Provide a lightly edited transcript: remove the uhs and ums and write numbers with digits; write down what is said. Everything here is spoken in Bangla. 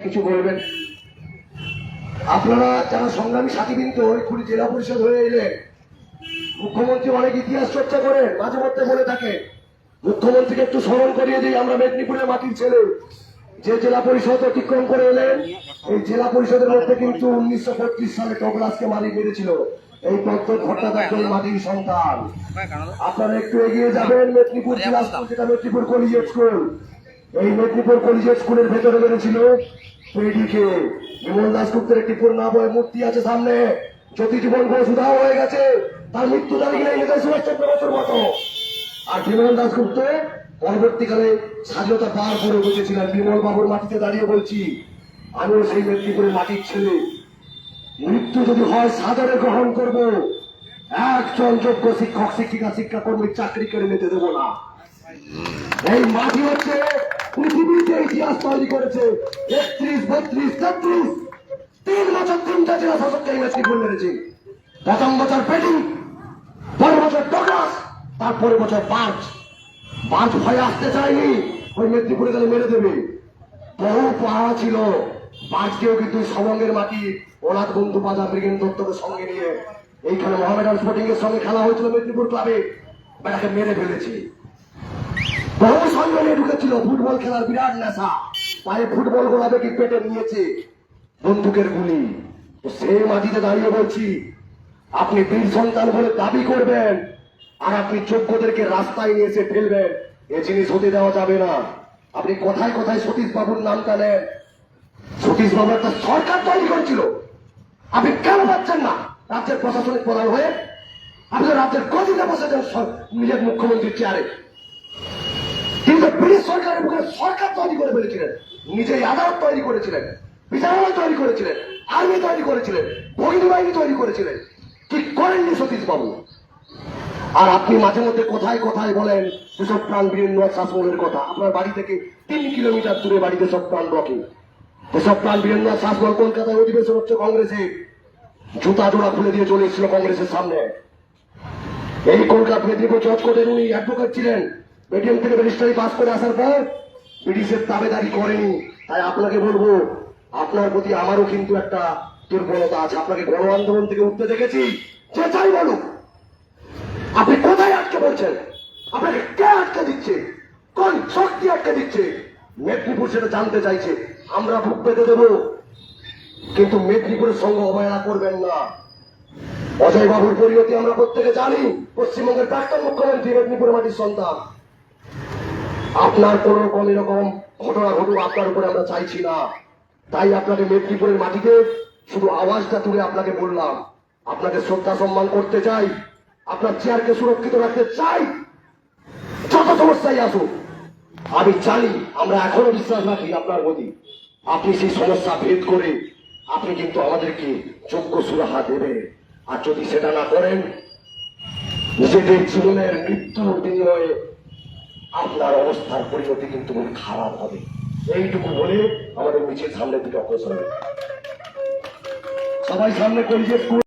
কিছু বলবেন? আপনারা যারা সংগ্রামী সাথীবৃন্দ এক্ষুনি জেলা পরিষদ হয়ে এলেন, মুখ্যমন্ত্রী অনেক ইতিহাস চর্চা করেন, মাঝে মধ্যে বলে থাকে। মুখ্যমন্ত্রীকে একটু স্মরণ করিয়ে দিই, আমরা মেদিনীপুরের মাটির ছেলে। যে জেলা পরিষদ অতিক্রম করে এলেন, এই জেলা পরিষদের মধ্যে কিন্তু 1935 সালে টগলাসকে মারি মেরেছিল এই প্রত্যেক ভট্টাচার্য মাটির সন্তান। আপনারা একটু এগিয়ে যাবেন, মেদিনীপুর জেলা স্কুল, যেটা মেদিনীপুর কলেজিয়েট স্কুল। এই মেদিনীপুর কলেজিয়েট স্কুলের ভেতরে মেরেছিল পেডিকে। বিমল দাশগুপ্তের একটি পূর্ণাবয় মূর্তি আছে সামনে। জ্যোতি জীবন ঘোষ উধাও হয়ে গেছে, তার মৃত্যু তারিখ নেই নেতাজি সুভাষচন্দ্র বসুর মতো। আর বিমল দাশগুপ্ত পরবর্তীকালে স্বাধীনতা পার করে বসেছিলেন। বিমল বাবুর মাটিতে দাঁড়িয়ে বলছি, আমিও সেই মেদিনীপুরের মাটির ছেলে। মৃত্যু যদি হয় সাদরে গ্রহণ করব, একজন যোগ্য শিক্ষক শিক্ষিকা শিক্ষাকর্মীর চাকরি করে নিতে দেবো না। এই মাটি হচ্ছে পৃথিবীতে ইতিহাস তৈরি করেছে। 31, 32, 33 3 বছর 3টা জেলা শাসককে এই মেদিনীপুর মেরেছে। প্রথম বছর পেটি, পরের বছর ডগলাস, তারপরের বছর বাজ ভয়ে আসতে চায়নি, ওই মেদিনীপুরে গেলে মেরে দেবে। বহু পাহাড় ছিল, বাজকেও কিন্তু সবঙ্গের মাটি অনাথ বন্ধু পাজা ব্রিগেড দত্তকে সঙ্গে নিয়ে এইখানে মোহামেডান স্পোর্টিং এর সঙ্গে খেলা হয়েছিল মেদিনীপুর ক্লাবে, বেটাকে মেরে ফেলেছে। বহু সঙ্গে নিয়ে ঢুকেছিল, ফুটবল খেলার বিরাট নেশা, পায়ে ফুটবল গোলাবে কি পেটে নিয়েছে বন্দুকের গুলি। সেই মাটিতে দাঁড়িয়ে বলছি, আপনি বীর সন্তান বলে দাবি করবেন আর আপনি যোগ্যদেরকে রাস্তায় নিয়ে এসে ফেলবেন, এ জিনিস হতে দেওয়া যাবে না। আপনি কোথায় কোথায় সতীশ বাবুর নাম টানেন। সতীশ বাবু একটা সরকার তৈরি করেছিল, আপনি কেন পাচ্ছেন না রাজ্যের প্রশাসনিক প্রধান হয়ে? আপনি রাজ্যের গদিতে বসেছেন নিজের মুখ্যমন্ত্রীর চেয়ারে, কিন্তু ব্রিটিশ সরকারের মুখে সরকার তৈরি করে ফেলেছিলেন। নিজেই আদালত তৈরি করেছিলেন, বিচারালয় তৈরি করেছিলেন, আর্মি তৈরি করেছিলেন, ভগিনী বাহিনী তৈরি করেছিলেন। কি করেননি সতীশ বাবু? আর আপনি মাঝে মধ্যে কোথায় কোথায় বলেন যেসব প্রাণ বীরেন্দ্র শাসমলের কথা। আপনার বাড়ি থেকে 3 কিলোমিটার দূরে বাড়িতে সব প্রাণ ব্লকে। যেসব প্রাণ বীরেন্দ্র শাসমল কলকাতায় অধিবেশন হচ্ছে কংগ্রেসে, জুতা জোড়া খুলে দিয়ে চলে এসেছিল কংগ্রেসের সামনে। এই কলকাতা মেদিনীপুর জজ কোর্টের উনি অ্যাডভোকেট ছিলেন। মিডিয়াম থেকে ব্যারিস্টারি পাস করে আসার পর ব্রিটিশের দাবেদারি করেনি। তাই আপনাকে বলবো, আপনার প্রতি আমারও কিন্তু একটা দুর্বলতা আছে। আপনাকে গণ আন্দোলন থেকে উঠতে দেখেছি, যে চাই বলুক। আপনি কোথায় আটকে বলছেন? আপনাকে কে আটকে দিচ্ছে? কোন শক্তি আটকে দিচ্ছে? মেদিনীপুর সেটা জানতে চাইছে। আমরা বুক পেতে দেব, কিন্তু মেদিনীপুরের সঙ্গে অবহেলা করবেন না। অজয় বাবুর পরিণতি আমরা প্রত্যেকে জানি। পশ্চিমবঙ্গের প্রাক্তন মুখ্যমন্ত্রী, মেদিনীপুরের মাটির সন্তান। আপনার কোন রকম এরকম ঘটনা ঘটুক আপনার উপরে আমরা চাইছি না। তাই আপনাকে মেদিনীপুরের মাটিতে শুধু আওয়াজটা তুলে আপনাকে বললাম, আপনাকে শ্রদ্ধা সম্মান করতে চাই, আপনার চেয়ারকে সুরক্ষিত রাখতে চাই। যত সমস্যাই আসুক, আমি জানি, আমরা এখনো বিশ্বাস রাখি আপনার প্রতি। আপনি সেই সমস্যা ভেদ করে আপনি কিন্তু আমাদেরকে যোগ্য সুরাহা দেবেন। আর যদি সেটা না করেন, নিজেদের জীবনের মৃত্যুর বিনিময়ে আপনার অবস্থার পরিণতি কিন্তু খুব খারাপ হবে। এইটুকু বলে আমাদের মিছিল সামনের দিকে অগ্রসর হবে। সবাই সামনে কলেজে